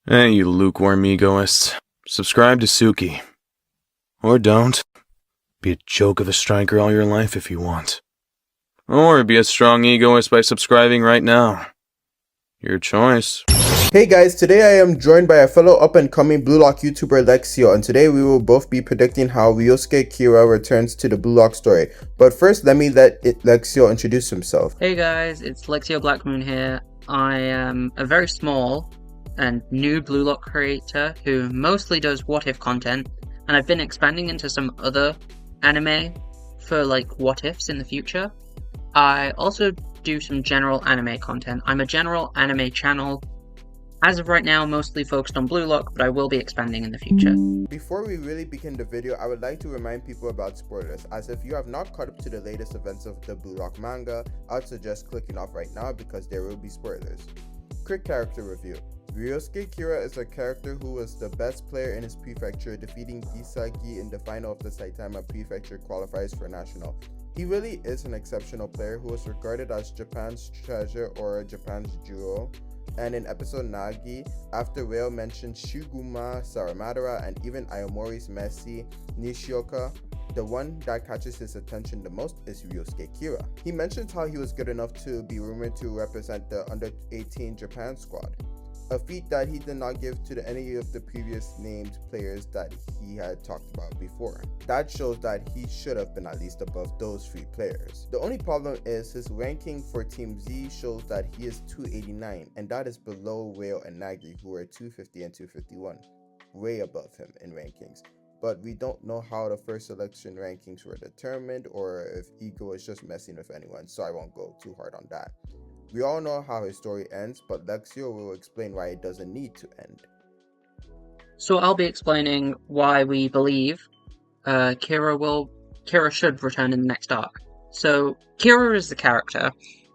Hey, you lukewarm egoists. Subscribe to Suki. Or don't. Be a joke of a striker all your life if you want. Or be a strong egoist by subscribing right now. Your choice. Hey guys, today I am joined by a fellow up-and-coming BlueLock YouTuber Lexio, and today we will both be predicting how Ryosuke Kira returns to the BlueLock story. But first, let Lexio introduce himself. Hey guys, it's Lexio Blackmoon here. I am a very small and new BlueLock creator who mostly does what-if content, and I've been expanding into some other anime for like what-ifs in the future. I also do some general anime content. I'm a general anime channel. As of right now, mostly focused on BlueLock, but I will be expanding in the future. Before we really begin the video, I would like to remind people about spoilers, as if you have not caught up to the latest events of the BlueLock manga, I'd suggest clicking off right now because there will be spoilers. Quick character review. Ryosuke Kira is a character who was the best player in his prefecture, defeating Isagi in the final of the Saitama Prefecture qualifiers for national. He really is an exceptional player who was regarded as Japan's treasure or Japan's jewel. And in episode Nagi, after Ryo mentioned Shuguma Saramadara and even Ayomori's Messi Nishioka, the one that catches his attention the most is Ryosuke Kira. He mentions how he was good enough to be rumored to represent the under-18 Japan squad, a feat that he did not give to any of the previous named players that he had talked about before. That shows that he should have been at least above those 3 players. The only problem is his ranking for Team Z shows that he is 289, and that is below Ryo and Nagi, who are 250 and 251, way above him in rankings. But we don't know how the first selection rankings were determined, or if Ego is just messing with anyone, so I won't go too hard on that. We all know how his story ends, but Lexio will explain why it doesn't need to end. So I'll be explaining why we believe Kira should return in the next arc. So Kira is the character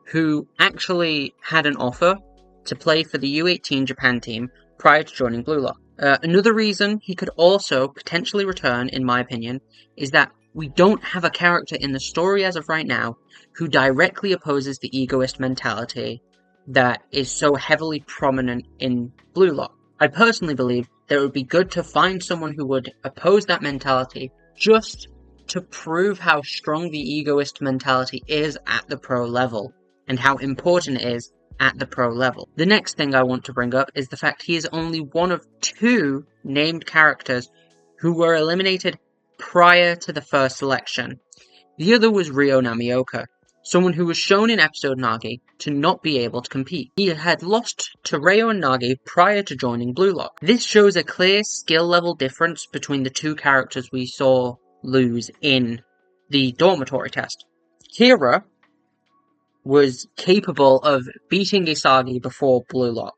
who actually had an offer to play for the U-18 Japan team prior to joining BlueLock. Another reason he could also potentially return, in my opinion, is that we don't have a character in the story as of right now who directly opposes the egoist mentality that is so heavily prominent in BlueLock. I personally believe that it would be good to find someone who would oppose that mentality just to prove how strong the egoist mentality is at the pro level and how important it is at the pro level. The next thing I want to bring up is the fact he is only one of 2 named characters who were eliminated prior to the first selection. The other was Ryo Namioka, someone who was shown in episode Nagi to not be able to compete. He had lost to Ryo and Nagi prior to joining BlueLock. This shows a clear skill level difference between the 2 characters we saw lose in the dormitory test. Kira was capable of beating Isagi before BlueLock.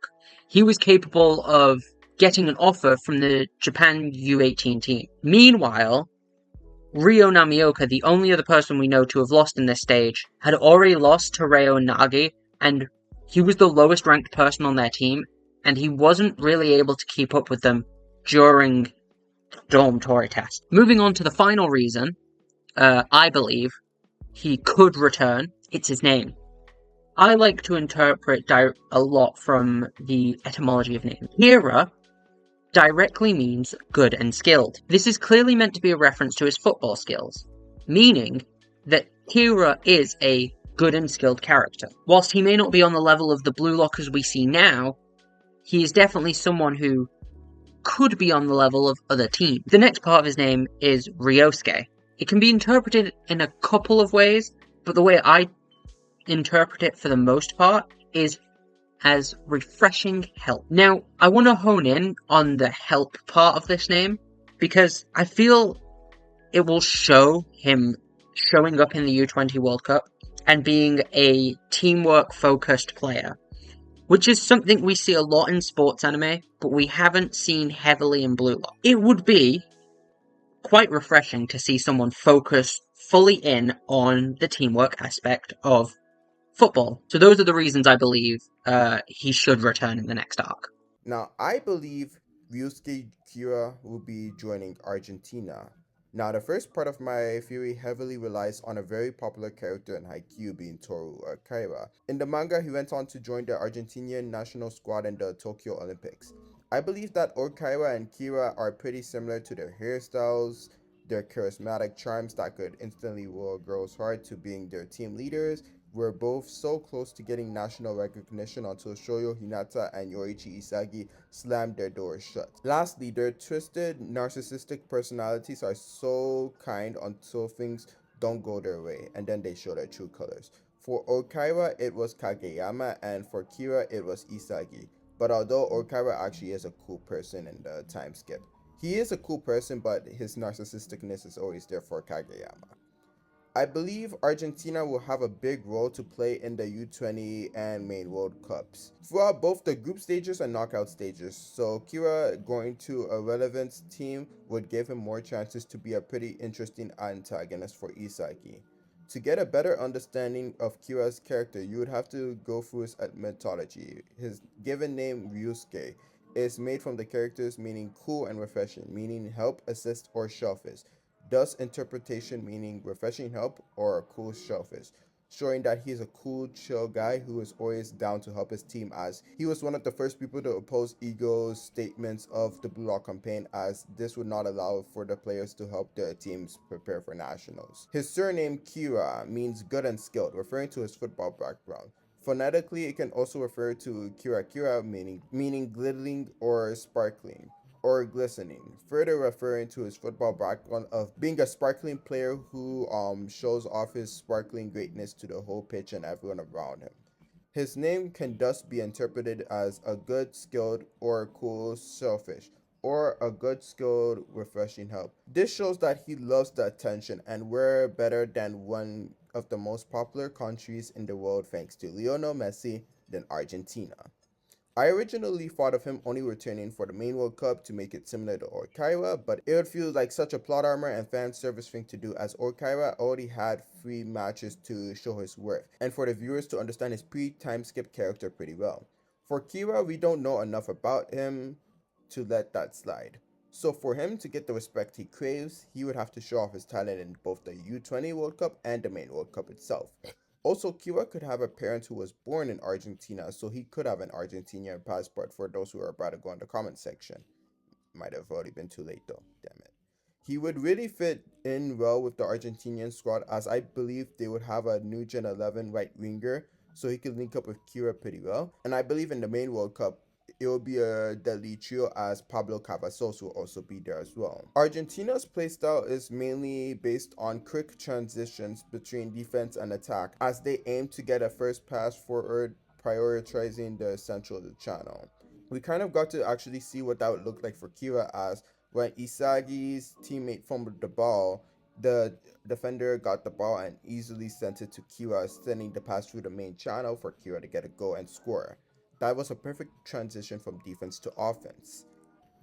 He was capable of getting an offer from the Japan U-18 team. Meanwhile, Ryo Namioka, the only other person we know to have lost in this stage, had already lost to Ryo and Nagi, and he was the lowest ranked person on their team, and he wasn't really able to keep up with them during the dormitory test. Moving on to the final reason, I believe he could return, it's his name. I like to interpret a lot from the etymology of name. Kira directly means good and skilled. This is clearly meant to be a reference to his football skills, meaning that Kira is a good and skilled character. Whilst he may not be on the level of the BlueLockers we see now, he is definitely someone who could be on the level of other teams. The next part of his name is Ryosuke. It can be interpreted in a couple of ways, but the way I interpret it for the most part is as refreshing help. Now, I want to hone in on the help part of this name, because I feel it will show him showing up in the U-20 World Cup and being a teamwork-focused player, which is something we see a lot in sports anime, but we haven't seen heavily in BlueLock. It would be quite refreshing to see someone focus fully in on the teamwork aspect of football. So those are the reasons I believe he should return in the next arc. Now, I believe Ryosuke Kira will be joining Argentina. Now, the first part of my theory heavily relies on a very popular character in Haikyuu being Toru Kira. In the manga, he went on to join the Argentinian national squad in the Tokyo Olympics. I believe that Okaiwa and Kira are pretty similar to their hairstyles, their charismatic charms that could instantly woo a girl's heart, to being their team leaders. Were both so close to getting national recognition until Shoyo Hinata and Yoichi Isagi slammed their doors shut. Lastly, their twisted, narcissistic personalities are so kind until things don't go their way, and then they show their true colors. For Okaiwa, it was Kageyama, and for Kira, it was Isagi. But although Okaiwa actually is a cool person in the time skip, he is a cool person, but his narcissisticness is always there for Kageyama. I believe Argentina will have a big role to play in the U-20 and main World Cups throughout both the group stages and knockout stages, so Kira going to a relevant team would give him more chances to be a pretty interesting antagonist for Isagi. To get a better understanding of Kira's character, you would have to go through his mythology. His given name, Ryosuke, is made from the characters meaning cool and refreshing, meaning help, assist, or shellfish. Thus, interpretation meaning refreshing help or a cool shellfish, showing that he is a cool, chill guy who is always down to help his team, as he was one of the first people to oppose Ego's statements of the BlueLock campaign, as this would not allow for the players to help their teams prepare for nationals. His surname Kira means good and skilled, referring to his football background. Phonetically, it can also refer to Kira Kira, meaning glittering or sparkling, or glistening, further referring to his football background of being a sparkling player who shows off his sparkling greatness to the whole pitch and everyone around him. His name can thus be interpreted as a good, skilled, or cool shellfish, or a good, skilled, refreshing help. This shows that he loves the attention, and we're better than one of the most popular countries in the world thanks to Lionel Messi than Argentina. I originally thought of him only returning for the main World Cup to make it similar to Orkaiwa, but it would feel like such a plot armor and fan service thing to do, as Orkaiwa already had 3 matches to show his worth, and for the viewers to understand his pre-time skip character pretty well. For Kira, we don't know enough about him to let that slide. So for him to get the respect he craves, he would have to show off his talent in both the U-20 World Cup and the main World Cup itself. Also, Kira could have a parent who was born in Argentina, so he could have an Argentinian passport, for those who are about to go in the comment section. Might have already been too late though, damn it. He would really fit in well with the Argentinian squad, as I believe they would have a new Gen 11 right winger, so he could link up with Kira pretty well. And I believe in the main World Cup, it will be a deadly trio, as Pablo Cavazos will also be there as well. Argentina's playstyle is mainly based on quick transitions between defense and attack, as they aim to get a first pass forward, prioritizing the central of the channel. We kind of got to actually see what that would look like for Kira, as when Isagi's teammate fumbled the ball, the defender got the ball and easily sent it to Kira, sending the pass through the main channel for Kira to get a goal and score. That was a perfect transition from defense to offense.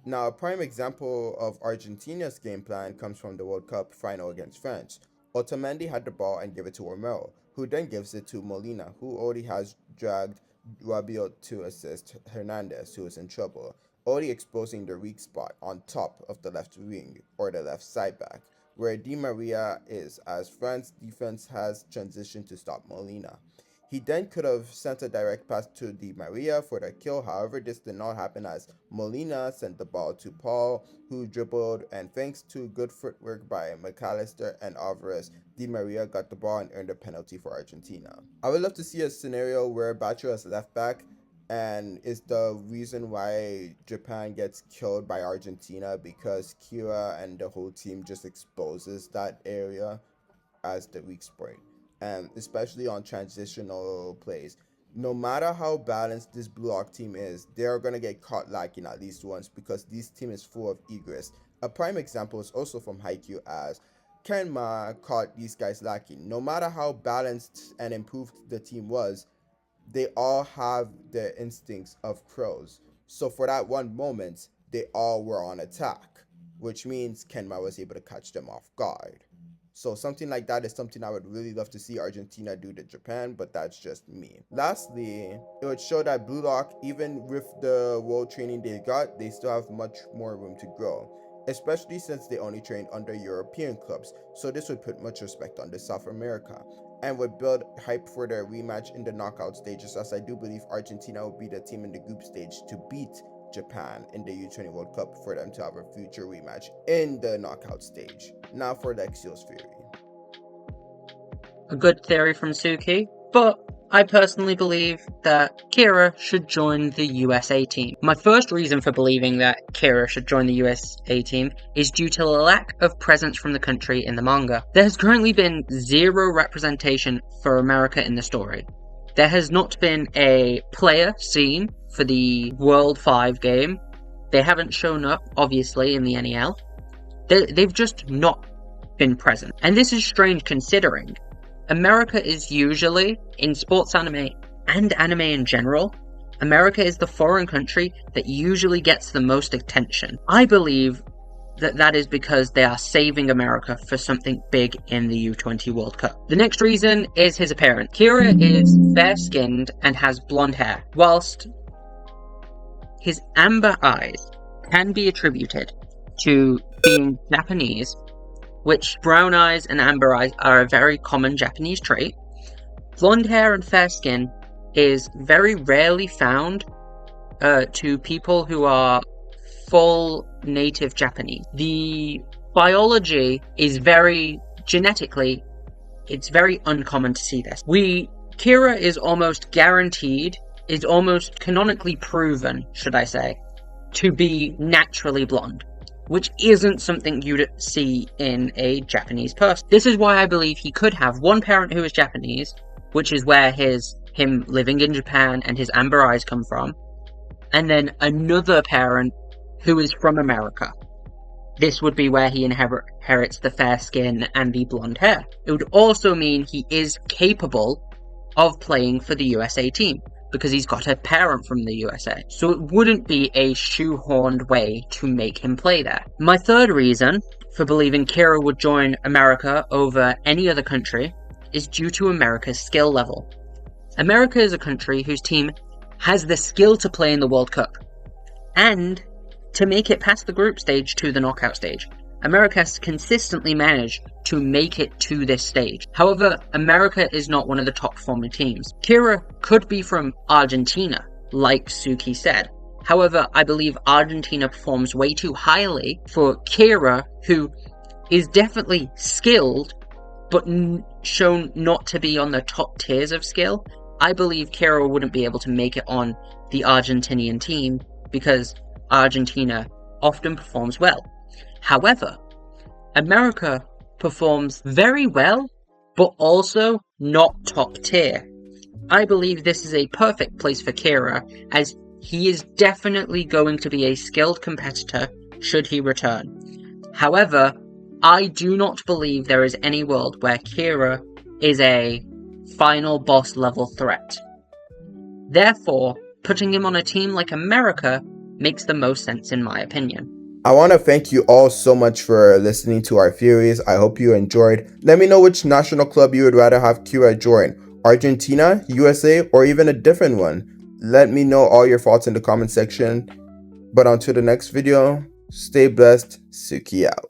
Now, a prime example of Argentina's game plan comes from the World Cup final against France. Otamendi had the ball and gave it to Romero, who then gives it to Molina, who already has dragged Rabiot to assist Hernandez, who is in trouble, already exposing the weak spot on top of the left wing, or the left side back, where Di Maria is, as France's defense has transitioned to stop Molina. He then could have sent a direct pass to Di Maria for the kill, however this did not happen, as Molina sent the ball to Paul, who dribbled, and thanks to good footwork by McAllister and Alvarez, Di Maria got the ball and earned a penalty for Argentina. I would love to see a scenario where Bacho is left back and is the reason why Japan gets killed by Argentina, because Kira and the whole team just exposes that area as the weak spot, and especially on transitional plays. No matter how balanced this BlueLock team is, they are going to get caught lacking at least once, because this team is full of egoists. A prime example is also from Haikyuu, as Kenma caught these guys lacking. No matter how balanced and improved the team was, they all have the instincts of crows. So for that one moment, they all were on attack, which means Kenma was able to catch them off guard. So something like that is something I would really love to see Argentina do to Japan, but that's just me. Lastly, it would show that BlueLock, even with the world training they got, they still have much more room to grow, especially since they only trained under European clubs, so this would put much respect on the South America, and would build hype for their rematch in the knockout stages, as I do believe Argentina will be the team in the group stage to beat Japan in the U-20 World Cup for them to have a future rematch in the knockout stage. Now for Lexio's theory. A good theory from Tsuki, but I personally believe that Kira should join the USA team. My first reason for believing that Kira should join the USA team is due to the lack of presence from the country in the manga. There has currently been zero representation for America in the story. There has not been a player seen for the World 5 game. They haven't shown up, obviously, in the NEL. They've just not been present. And this is strange considering America is usually, in sports anime and anime in general, America is the foreign country that usually gets the most attention. I believe that is because they are saving America for something big in the U-20 World Cup. The next reason is his appearance. Kira is fair-skinned and has blonde hair, whilst his amber eyes can be attributed to being Japanese, which brown eyes and amber eyes are a very common Japanese trait. Blonde hair and fair skin is very rarely found to people who are full native Japanese. The biology is very genetically, it's very uncommon to see this. Kira is almost guaranteed, is almost canonically proven, should I say, to be naturally blonde, which isn't something you'd see in a Japanese person. This is why I believe he could have one parent who is Japanese, which is where him living in Japan and his amber eyes come from, and then another parent who is from America. This would be where he inherits the fair skin and the blonde hair. It would also mean he is capable of playing for the USA team, because he's got a parent from the USA. So it wouldn't be a shoehorned way to make him play there. My third reason for believing Kira would join America over any other country is due to America's skill level. America is a country whose team has the skill to play in the World Cup and to make it past the group stage to the knockout stage. America has consistently managed to make it to this stage. However, America is not one of the top performing teams. Kira could be from Argentina, like Tsuki said. However, I believe Argentina performs way too highly for Kira, who is definitely skilled, but shown not to be on the top tiers of skill. I believe Kira wouldn't be able to make it on the Argentinian team because Argentina often performs well. However, America performs very well, but also not top tier. I believe this is a perfect place for Kira, as he is definitely going to be a skilled competitor should he return. However, I do not believe there is any world where Kira is a final boss level threat. Therefore, putting him on a team like America makes the most sense in my opinion. I want to thank you all so much for listening to our theories. I hope you enjoyed. Let me know which national club you would rather have Kira join. Argentina, USA, or even a different one. Let me know all your thoughts in the comment section. But until the next video, stay blessed. Tsuki out.